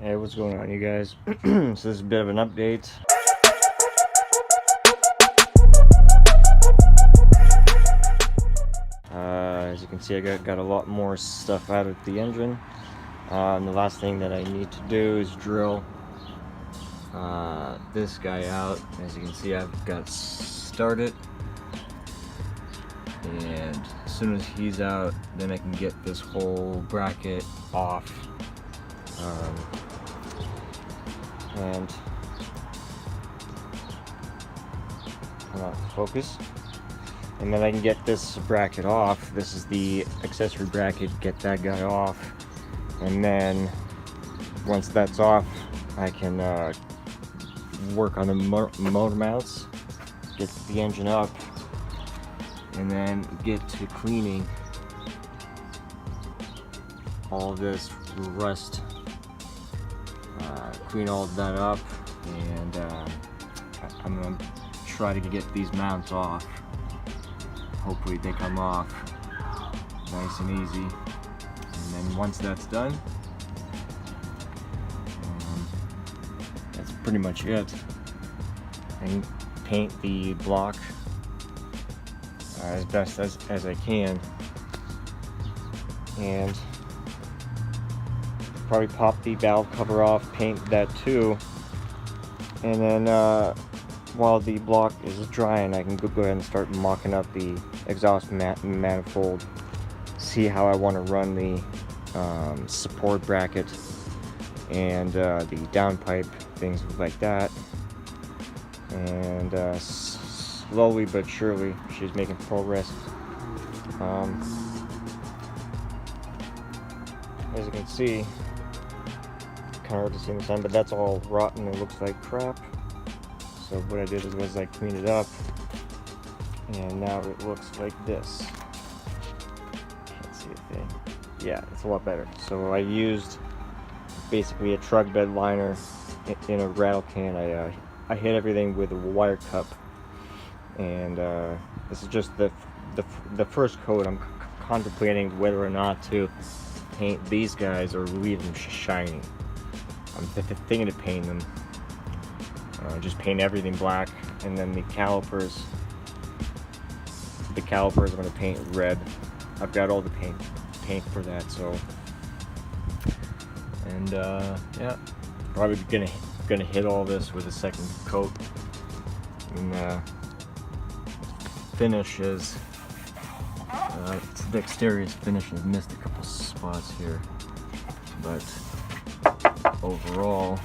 Hey, what's going on, you guys? So this is a bit of an update. As you can see, I got a lot more stuff out of the engine. And the last thing that I need to do is drill this guy out. As you can see, I've got started, and as soon as he's out, then I can get this whole bracket off. And come on, focus. And then I can get this bracket off. This is the accessory bracket. Get that guy off, and then once that's off, I can work on the motor mounts, get the engine up, and then get to cleaning all this rust. Clean all of that up, and I'm gonna try to get these mounts off. Hopefully they come off nice and easy, and then once that's done, that's pretty much it. I can paint the block as best as I can, and probably pop the valve cover off, paint that too, and then while the block is drying, I can go ahead and start mocking up the exhaust manifold, see how I want to run the support bracket and the downpipe, things like that. And slowly but surely, she's making progress. As you can see, kind of hard to see in the sun, but that's all rotten. It looks like crap. So what I did was I cleaned it up, and now it looks like this. Can't see a thing. Yeah, it's a lot better. So I used basically a truck bed liner in a rattle can. I hit everything with a wire cup, and this is just the first coat. I'm contemplating whether or not to paint these guys or leave them shiny. I'm thinking to paint them. Just paint everything black, and then the calipers I'm going to paint red. I've got all the paint for that. So, and yeah, probably gonna hit all this with a second coat, and finish is the exterior finish has missed a couple spots here, but overall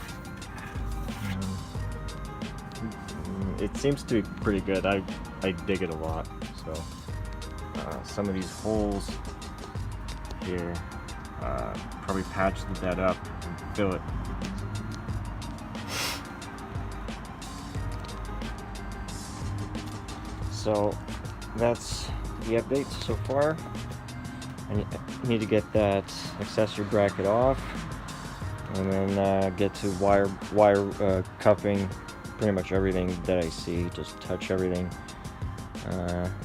it seems to be pretty good. I dig it a lot. So some of these holes here, probably patch that up and fill it. So that's the update so far. I need to get that accessory bracket off, and then get to wire cupping pretty much everything that I see. Just touch everything,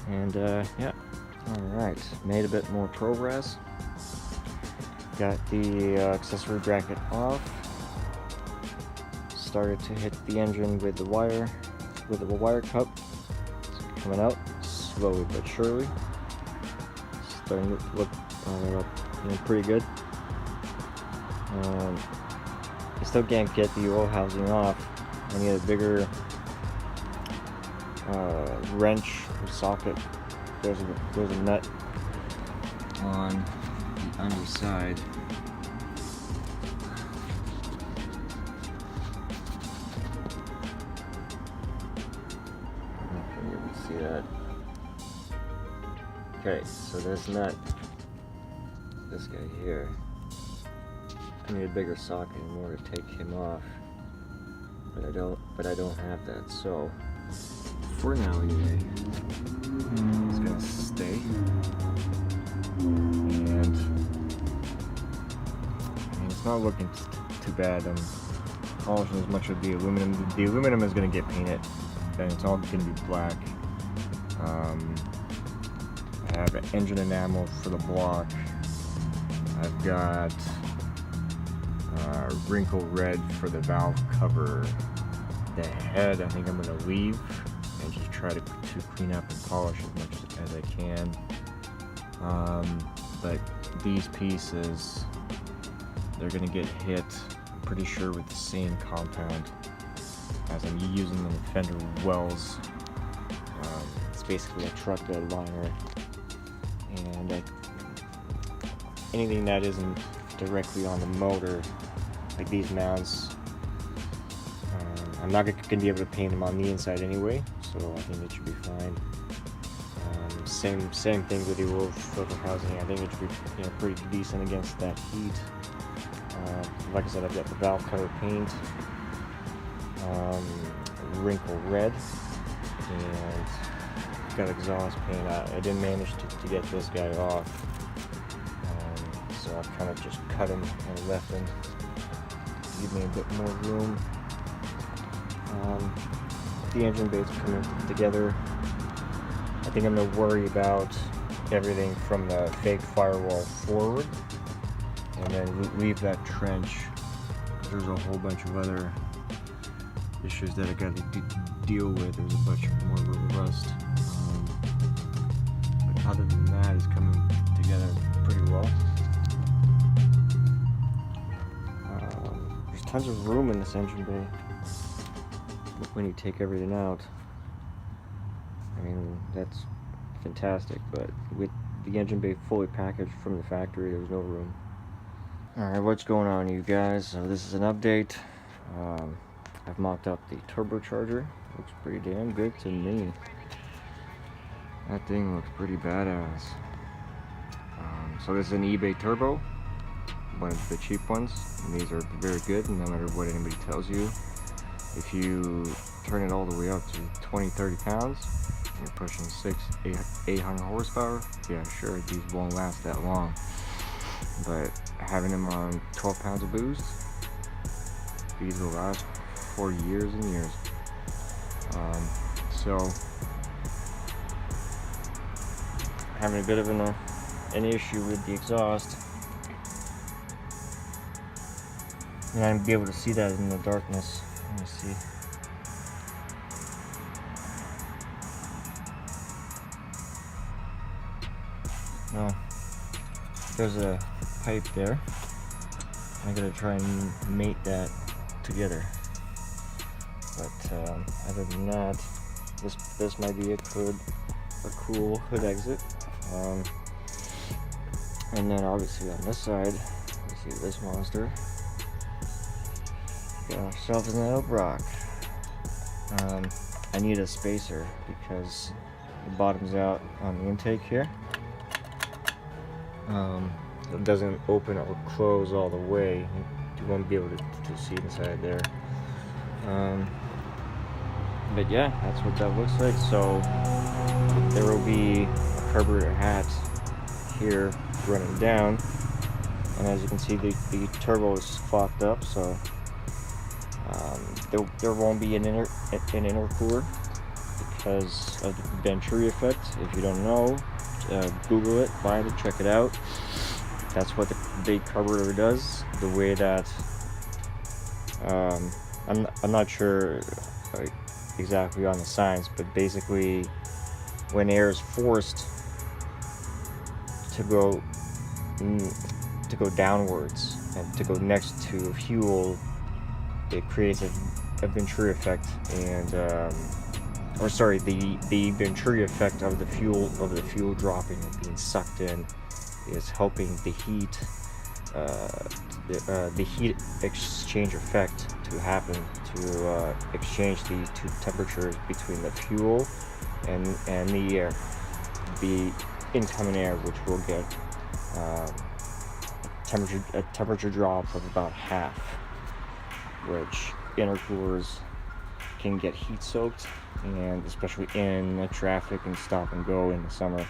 and yeah. Alright, made a bit more progress. Got the accessory bracket off. Started to hit the engine with the wire cup. It's coming out slowly but surely. Starting to look pretty good. I still can't get the oil housing off. I need a bigger wrench or socket. There's a nut on the underside. I don't know if you can see that. Okay, so this nut, this guy here, I need a bigger socket in order to take him off, but I don't have that. So for now anyway, it's gonna stay, and it's not looking too bad. I'm polishing as much of the aluminum. The aluminum is gonna get painted, and it's all gonna be black. I have an engine enamel for the block. I've got wrinkle red for the valve cover. The head I think I'm going to leave and just try to clean up and polish as much as I can. But these pieces, they're going to get hit, I'm pretty sure, with the same compound as I'm using the fender wells. It's basically a truck bed liner, and anything that isn't directly on the motor, like these mounts, I'm not going to be able to paint them on the inside anyway, so I think it should be fine. Same thing with the oil filter housing. I think it should be, you know, pretty decent against that heat. Like I said, I've got the valve cover paint, wrinkle red, and got exhaust paint. I didn't manage to get this guy off, so I kind of just cut him and left him to give me a bit more room. The engine bay's coming together. I think I'm going to worry about everything from the fake firewall forward, and then leave that trench. There's a whole bunch of other issues that I got to deal with. There's a bunch more rust. But other than that, it's coming together pretty well. There's tons of room in this engine bay when you take everything out. I mean, that's fantastic, but with the engine bay fully packaged from the factory, there was no room. Alright, what's going on, you guys? So this is an update. I've mocked up the turbocharger. Looks pretty damn good to me. That thing looks pretty badass. So this is an eBay turbo, one of the cheap ones, and these are very good no matter what anybody tells you. If you turn it all the way up to 20-30 pounds, you're pushing 800 horsepower, yeah, sure, these won't last that long. But having them on 12 pounds of boost, these will last for years and years. So having a bit of an issue with the exhaust, and I'd be able to see that in the darkness. Let me see. Oh, there's a pipe there. I'm gonna try and mate that together. But other than that, this might be a cool hood exit. And then obviously on this side, you see this monster. Got ourselves an Edelbrock. I need a spacer because it bottoms out on the intake here. It doesn't open or close all the way. You won't be able to see inside there. But yeah, that's what that looks like. So there will be a carburetor hat here running down, and as you can see, the turbo is clocked up, so there won't be an intercooler because of the Venturi effect. If you don't know, Google it, find it, check it out. That's what the big carburetor does. The way that I'm not sure exactly on the science, but basically when air is forced to go downwards and to go next to fuel, it creates a Venturi effect, and the Venturi effect of the fuel dropping and being sucked in is helping the heat the heat exchange effect to happen, to exchange the two temperatures between the fuel and the air, the incoming air, which will get a temperature drop of about half, which intercoolers can get heat soaked, and especially in traffic and stop and go in the summer,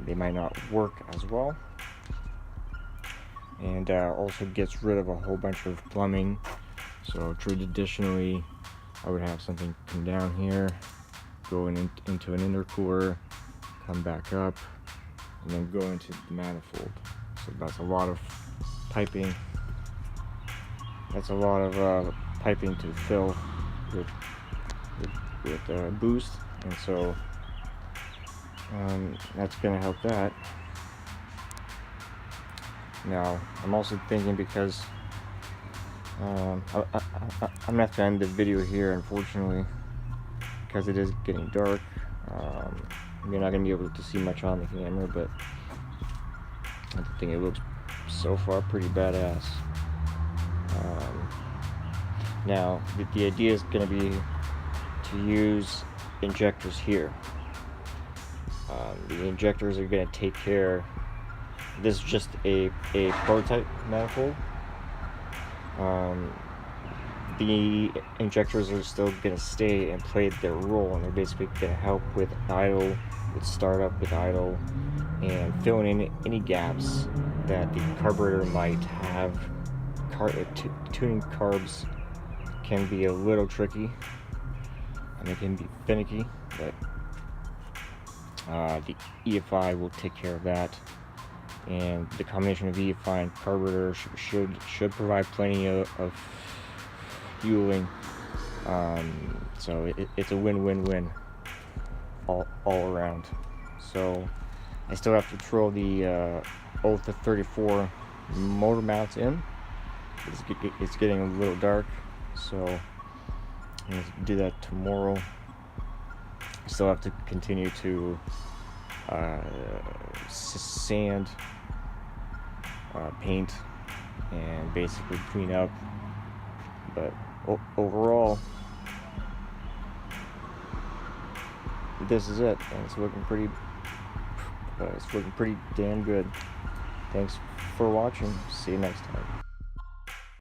they might not work as well. And also gets rid of a whole bunch of plumbing. So traditionally I would have something come down here, go into an intercooler, come back up, and then go into the manifold. So that's a lot of piping that's a lot of piping to fill with boost, and so that's gonna help that. Now I'm also thinking, because I'm gonna have to end the video here, unfortunately, because it is getting dark. You're not gonna be able to see much on the camera, but I think it looks so far pretty badass. Now the idea is gonna be to use injectors here. The injectors are gonna take care. This is just a prototype manifold. The injectors are still going to stay and play their role, and they're basically going to help with idle, with startup, with idle, and filling in any gaps that the carburetor might have. Tuning carbs can be a little tricky, and they can be finicky, but the EFI will take care of that. And the combination of EFI and carburetor should provide plenty of fueling. So it's a win-win-win all around. So I still have to throw the 0-34 motor mounts in. It's getting a little dark, so I'm going to do that tomorrow. I still have to continue to sand, paint, and basically clean up. But overall, this is it, and it's looking pretty damn good. Thanks for watching. See you next time.